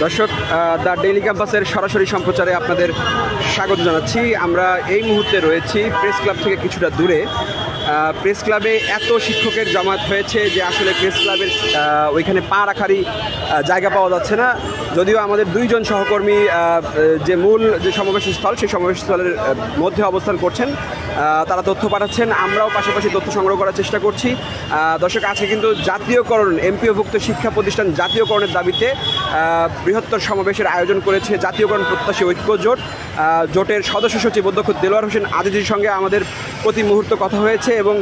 দর্শক, the daily ক্যাম্পাসের সরাসরি সম্প্রচারে আপনাদের স্বাগত জানাচ্ছি। আমরা এই মুহূর্তে রয়েছি প্রেস ক্লাব থেকে কিছুটা দূরে। প্রেস ক্লাবে এত শিক্ষকের জমায়েত হয়েছে যে আসলে প্রেস ক্লাবের ওইখানে পা রাখারই জায়গা পাওয়া যাচ্ছে না। যদিও আমাদের দুইজন সহকর্মী যে মূল যে সমাবেশ স্থল, সেই সমাবেশ স্থলের মধ্যে অবস্থান করছেন, তারা তথ্য পাঠাচ্ছেন, আমরাও পাশাপাশি তথ্য সংগ্রহ করার চেষ্টা করছি। দর্শক, আজকে কিন্তু জাতীয়করণ, এমপিওভুক্ত শিক্ষা প্রতিষ্ঠান জাতীয়করণের দাবিতে বৃহত্তর সমাবেশের আয়োজন করেছে জাতীয়করণ প্রত্যাশী ঐক্য জোট। জোটের সদস্য সচিব অধ্যক্ষ দেলোয়ার হোসেন আজিজির সঙ্গে আমাদের প্রতি মুহূর্ত কথা হয়েছে এবং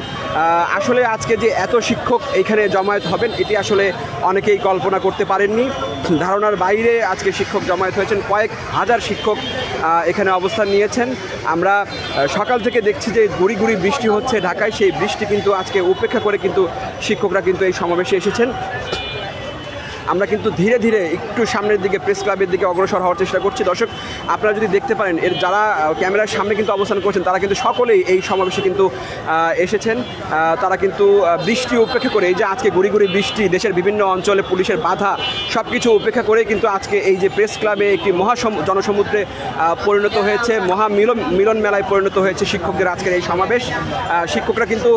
আসলে আজকে যে এত শিক্ষক এইখানে জমায়েত হবেন এটি আসলে অনেকেই কল্পনা করতে পারেননি। ধারণার বাইরে আজকে শিক্ষক জমায়েত হয়েছেন, কয়েক হাজার শিক্ষক এখানে অবস্থান নিয়েছেন। আমরা সকাল থেকে দেখছি যে গুড়ি গুড়ি বৃষ্টি হচ্ছে ঢাকায়, সেই বৃষ্টি কিন্তু আজকে উপেক্ষা করে কিন্তু শিক্ষকরা কিন্তু এই সমাবেশে এসেছেন। আমরা কিন্তু ধীরে ধীরে একটু সামনের দিকে প্রেস ক্লাবের দিকে অগ্রসর হওয়ার চেষ্টা করছি। দর্শক, আপনারা যদি দেখতে পারেন, এর যারা ক্যামেরার সামনে কিন্তু অবস্থান করছেন তারা কিন্তু সকলেই এই সমাবেশে কিন্তু এসেছেন। তারা কিন্তু বৃষ্টি উপেক্ষা করে, এই যে আজকে গুড়ি গুড়ি বৃষ্টি, দেশের বিভিন্ন অঞ্চলে পুলিশের বাধা, সব কিছু উপেক্ষা করে কিন্তু আজকে এই যে প্রেস ক্লাবে একটি জনসমুদ্রে পরিণত হয়েছে, মিলন মেলায় পরিণত হয়েছে শিক্ষকদের আজকের এই সমাবেশ। শিক্ষকরা কিন্তু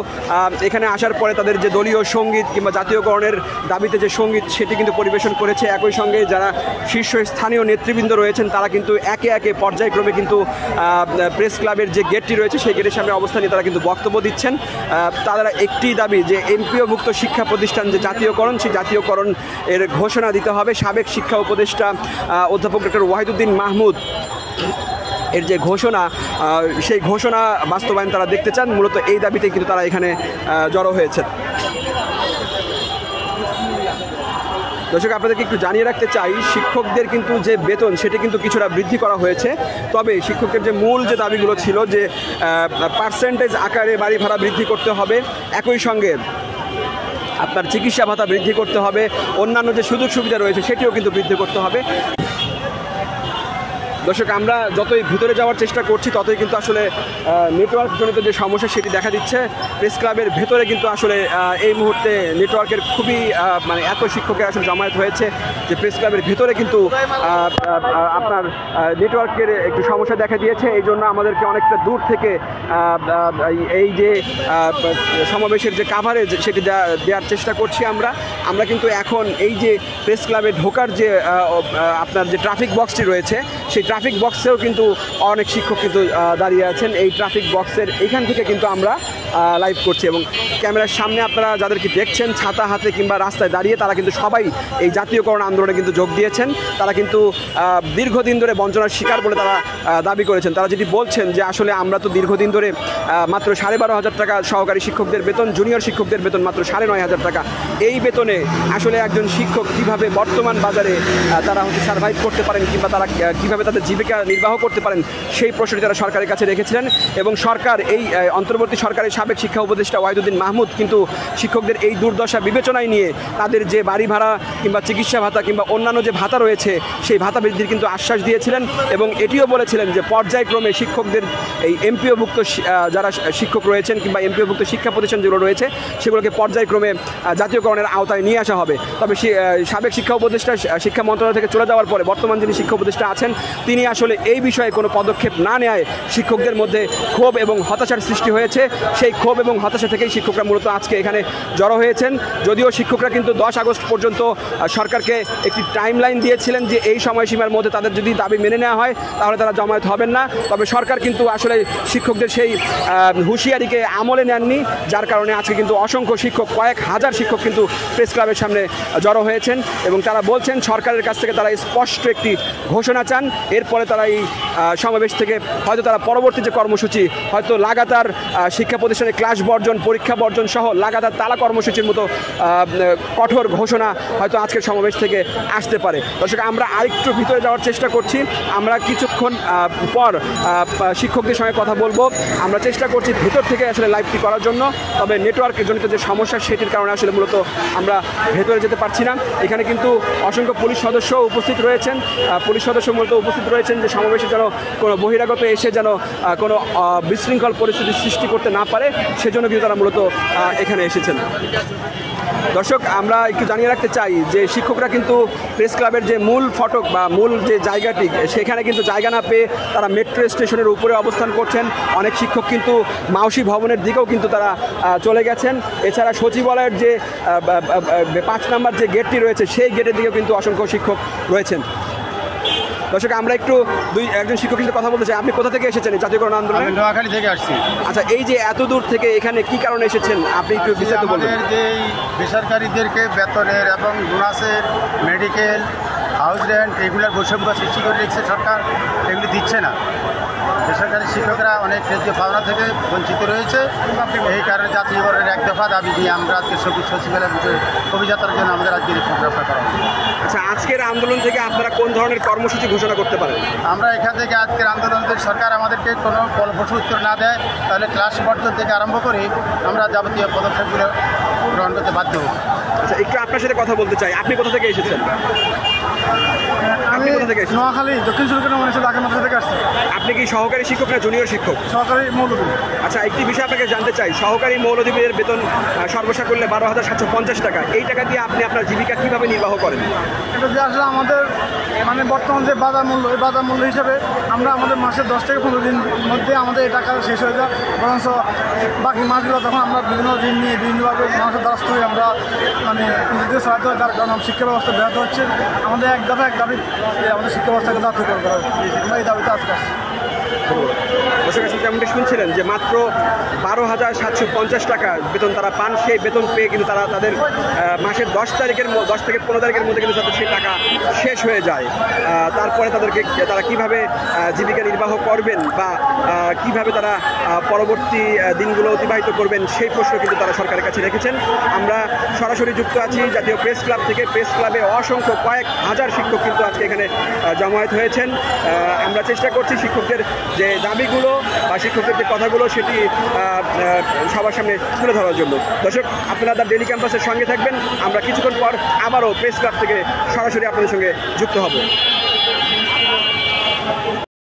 এখানে আসার পরে তাদের যে দলীয় সঙ্গীত কিংবা জাতীয়করণের দাবিতে যে সঙ্গীত, সেটি কিন্তু পরিবেশন করেছে। একই সঙ্গে যারা শীর্ষস্থানীয় নেতৃবৃন্দ রয়েছেন তারা কিন্তু একে একে পর্যায়ক্রমে কিন্তু প্রেস ক্লাবের যে গেটটি রয়েছে সেই গেটের সামনে অবস্থান নিয়ে তারা কিন্তু বক্তব্য দিচ্ছেন। তারা একটি দাবি, যে এমপিওভুক্ত শিক্ষা প্রতিষ্ঠান যে জাতীয়করণ, সেই জাতীয়করণ এর ঘোষণা দিতে হবে। সাবেক শিক্ষা উপদেষ্টা অধ্যাপক ডক্টর ওয়াহিদুদ্দিন মাহমুদ এর যে ঘোষণা, সেই ঘোষণা বাস্তবায়ন তারা দেখতে চান। মূলত এই দাবিতে কিন্তু তারা এখানে জড়ো হয়েছে। দর্শক, আপনাদেরকে একটু জানিয়ে রাখতে চাই, শিক্ষকদের কিন্তু যে বেতন সেটি কিন্তু কিছুটা বৃদ্ধি করা হয়েছে। তবে শিক্ষকের যে মূল যে দাবিগুলো ছিল, যে পার্সেন্টেজ আকারে বাড়ি ভাড়া বৃদ্ধি করতে হবে, একই সঙ্গে আপনার চিকিৎসা ভাতা বৃদ্ধি করতে হবে, অন্যান্য যে সুযোগ সুবিধা রয়েছে সেটিও কিন্তু বৃদ্ধি করতে হবে। দর্শক, আমরা যতই ভিতরে যাওয়ার চেষ্টা করছি ততই কিন্তু আসলে নেটওয়ার্ক জনিত যে সমস্যা সেটি দেখা দিচ্ছে। প্রেস ক্লাবের ভেতরে কিন্তু আসলে এই মুহূর্তে নেটওয়ার্কের খুবই এত শিক্ষকের আসলে জমায়েত হয়েছে যে প্রেস ক্লাবের ভেতরে কিন্তু আপনার নেটওয়ার্কের একটু সমস্যা দেখা দিয়েছে। এই জন্য আমাদেরকে অনেকটা দূর থেকে এই যে সমাবেশের যে কাভারেজ সেটি দেওয়ার চেষ্টা করছি। আমরা কিন্তু এখন এই যে প্রেস ক্লাবে ঢোকার যে আপনার যে ট্রাফিক বক্সটি রয়েছে, সেই ট্রাফিক বক্সেও কিন্তু অনেক শিক্ষক কিন্তু দাঁড়িয়ে আছেন। এই ট্রাফিক বক্সের এখান থেকে কিন্তু আমরা লাইভ করছি এবং ক্যামেরার সামনে আপনারা যাদেরকে দেখছেন ছাতা হাতে কিংবা রাস্তায় দাঁড়িয়ে, তারা কিন্তু সবাই এই জাতীয়করণ আন্দোলনে কিন্তু যোগ দিয়েছেন। তারা কিন্তু দীর্ঘদিন ধরে বঞ্চনার শিকার বলে তারা দাবি করেছেন। তারা যেটি বলছেন যে আসলে আমরা তো দীর্ঘদিন ধরে মাত্র 12,500 টাকা সহকারী শিক্ষকদের বেতন, জুনিয়র শিক্ষকদের বেতন মাত্র 9,500 টাকা। এই বেতনে আসলে একজন শিক্ষক কিভাবে বর্তমান বাজারে তারা সার্ভাইভ করতে পারেন কিংবা তারা কীভাবে তাদের জীবিকা নির্বাহ করতে পারেন, সেই প্রশ্নটি তারা সরকারের কাছে রেখেছিলেন। এবং সরকার, এই অন্তর্বর্তী সরকারের সাবেক শিক্ষা উপদেষ্টা ওয়াহিদুদ্দিন মাহমুদ কিন্তু শিক্ষকদের এই দুর্দশা বিবেচনায় নিয়ে তাদের যে বাড়ি ভাড়া কিংবা চিকিৎসা ভাতা কিংবা অন্যান্য যে ভাতা রয়েছে সেই ভাতা বৃদ্ধির কিন্তু আশ্বাস দিয়েছিলেন এবং এটিও বলেছিলেন যে পর্যায়ক্রমে শিক্ষকদের এই এমপিওভুক্ত যারা শিক্ষক রয়েছেন কিংবা এমপিওভুক্ত শিক্ষা প্রতিষ্ঠান যেগুলো রয়েছে সেগুলোকে পর্যায়ক্রমে জাতীয়করণের আওতায় নিয়ে আসা হবে। তবে সাবেক শিক্ষা উপদেষ্টা শিক্ষা মন্ত্রণালয় থেকে চলে যাওয়ার পরে বর্তমান যিনি শিক্ষা উপদেষ্টা আছেন তিনি আসলে এই বিষয়ে কোনো পদক্ষেপ না নেয় শিক্ষকদের মধ্যে ক্ষোভ এবং হতাশার সৃষ্টি হয়েছে। সেই ক্ষোভ এবং হতাশা থেকেই শিক্ষকরা মূলত আজকে এখানে জড়ো হয়েছেন। যদিও শিক্ষকরা কিন্তু 10 আগস্ট পর্যন্ত সরকারকে একটি টাইমলাইন দিয়েছিলেন যে এই সময়সীমার মধ্যে তাদের যদি দাবি মেনে নেওয়া হয় তাহলে তারা জমায়েত হবেন না। তবে সরকার কিন্তু আসলে শিক্ষকদের সেই হুঁশিয়ারিকে আমলে নেননি, যার কারণে আজকে কিন্তু অসংখ্য শিক্ষক, কয়েক হাজার শিক্ষক কিন্তু প্রেস ক্লাবের সামনে জড়ো হয়েছেন এবং তারা বলছেন সরকারের কাছ থেকে তারা স্পষ্ট একটি ঘোষণা চান। এরপরে তারা এই সমাবেশ থেকে হয়তো তারা পরবর্তী যে কর্মসূচি, হয়তো লাগাতার শিক্ষা প্রতিষ্ঠানে ক্লাস বর্জন, পরীক্ষা বর্জন সহ লাগাতার তালা কর্মসূচির মতো কঠোর ঘোষণা হয়তো আজকের সমাবেশ থেকে আসতে পারে। দর্শক, আমরা আরেকটু ভিতরে যাওয়ার চেষ্টা করছি। আমরা কিছুক্ষণ পর শিক্ষকদের সঙ্গে কথা বলবো। আমরা চেষ্টা করছি ভিতর থেকে আসলে লাইভটি করার জন্য, তবে নেটওয়ার্কের জনিত যে সমস্যা সেটির কারণে আসলে মূলত আমরা ভেতরে যেতে পারছি না। এখানে কিন্তু অসংখ্য পুলিশ সদস্য উপস্থিত রয়েছেন। পুলিশ সদস্য মূলত উপস্থিত রয়েছেন যে সমাবেশে যেন কোনো বহিরাগত এসে যেন কোনো বিশৃঙ্খল পরিস্থিতি সৃষ্টি করতে না পারে, সেজন্য কিন্তু তারা মূলত এখানে এসেছেন। দর্শক, আমরা একটু জানিয়ে রাখতে চাই যে শিক্ষকরা কিন্তু প্রেস ক্লাবের যে মূল ফটক বা মূল যে জায়গাটি, সেখানে কিন্তু জায়গা না পেয়ে তারা মেট্রো স্টেশনের উপরে অবস্থান করছেন। অনেক শিক্ষক কিন্তু মাওসী ভবনের দিকেও কিন্তু তারা চলে গেছেন। এছাড়া সচিবালয়ের যে 5 নম্বর যে গেটটি রয়েছে সেই গেটের দিকেও কিন্তু অসংখ্য শিক্ষক রয়েছেন। দর্শক, আমরা একটু একজন শিক্ষকের সাথে কথা বলতে চাই। আপনি কোথা থেকে এসেছেন এই জাতীয়করণ আন্দোলনে? আমি নোয়াখালী থেকে আসছি। আচ্ছা, এই যে এত দূর থেকে এখানে কি কারণে এসেছেন আপনি একটু বিস্তারিত বলুন। আমাদের যে বেসরকারিদেরকে বেতনের এবং বোনাসের, মেডিকেল, হাউস রেন্ট এগুলোর বৈষম্য সৃষ্টি করে রেখেছে সরকার, এগুলি দিচ্ছে না। বেসরকারি শিক্ষকরা অনেক ন্যায্য পাওনা থেকে বঞ্চিত রয়েছে। এই কারণে জাতীয়করণের এক দফা দাবি নিয়ে আমরা আজকে সচিবালয়ের ভিতরে অভিযাত্রার জন্য আমাদের আজকে ফটোগ্রাফটা করা হবে। আচ্ছা, আজকের আন্দোলন থেকে আপনারা কোন ধরনের কর্মসূচি ঘোষণা করতে পারেন? আমরা এখান থেকে আজকের আন্দোলন থেকে সরকার আমাদেরকে কোনো ফলপ্রসূ উত্তর না দেয়, তাহলে ক্লাস বর্জন থেকে আরম্ভ করে আমরা যাবতীয় পদক্ষেপগুলো গ্রহণ করতে বাধ্য হব। আচ্ছা, একটু আপনার সাথে কথা বলতে চাই। আপনি কোথা থেকে এসেছেন? আমি নোয়াখালী দক্ষিণ সুরক্ষা মনে ঢাকা মাদ্রাসা থেকে আসছি। আপনি কি সহকারী শিক্ষক না জুনিয়র শিক্ষক? সহকারী মৌলভী। আচ্ছা, একটি বিষয় আপনাকে জানতে চাই। সহকারী মৌলভীদের বেতন সর্বশেষ করলে 12,750 টাকা। এই টাকা দিয়ে আপনি আপনার জীবিকা কিভাবে নির্বাহ করেন? এটা যে আসলে আমাদের মানে বর্তমান যে বাজার মূল্য, এই বাজার মূল্য হিসাবে আমরা আমাদের মাসের 10 থেকে 15 দিন মধ্যে আমাদের এই টাকা শেষ হয়ে যায়। বরঞ্চ বাকি মাসগুলো তখন আমরা বিভিন্ন ঋণ নিয়ে বিভিন্নভাবে মানুষের দ্বারস্থ হয়ে আমরা মানে নিজেদের সাহায্য হয়, যার কারণে শিক্ষা ব্যবস্থা ব্যাহত হচ্ছে। আমাদের এক দাবি আমাদের শিক্ষা ব্যবস্থাকে জাতীয়করণ করা হবে। আমরা এই দাবিতে আজকে আসছি। দর্শক, আসলে যেমনটি শুনছিলেন যে মাত্র 12,750 টাকা বেতন তারা পান। সেই বেতন পেয়ে কিন্তু তারা তাদের মাসের 10 থেকে 15 তারিখের মধ্যে কিন্তু তাদের সেই টাকা শেষ হয়ে যায়। তারপরে তারা কিভাবে জীবিকা নির্বাহ করবেন বা কিভাবে তারা পরবর্তী দিনগুলো অতিবাহিত করবেন সেই প্রশ্ন কিন্তু তারা সরকারের কাছে রেখেছেন। আমরা সরাসরি যুক্ত আছি জাতীয় প্রেস ক্লাব থেকে। প্রেস ক্লাবে অসংখ্য কয়েক হাজার শিক্ষক কিন্তু আজকে এখানে জমায়েত হয়েছেন। আমরা চেষ্টা করছি শিক্ষকদের যে দাবিগুলো বা শিক্ষকদের যে কথাগুলো সেটি সবার সামনে তুলে ধরার জন্য। দর্শক, আপনারা দ্য ডেইলি ক্যাম্পাসের সঙ্গে থাকবেন। আমরা কিছুক্ষণ পর আবারও প্রেস ক্লাব থেকে সরাসরি আপনাদের সঙ্গে যুক্ত হব।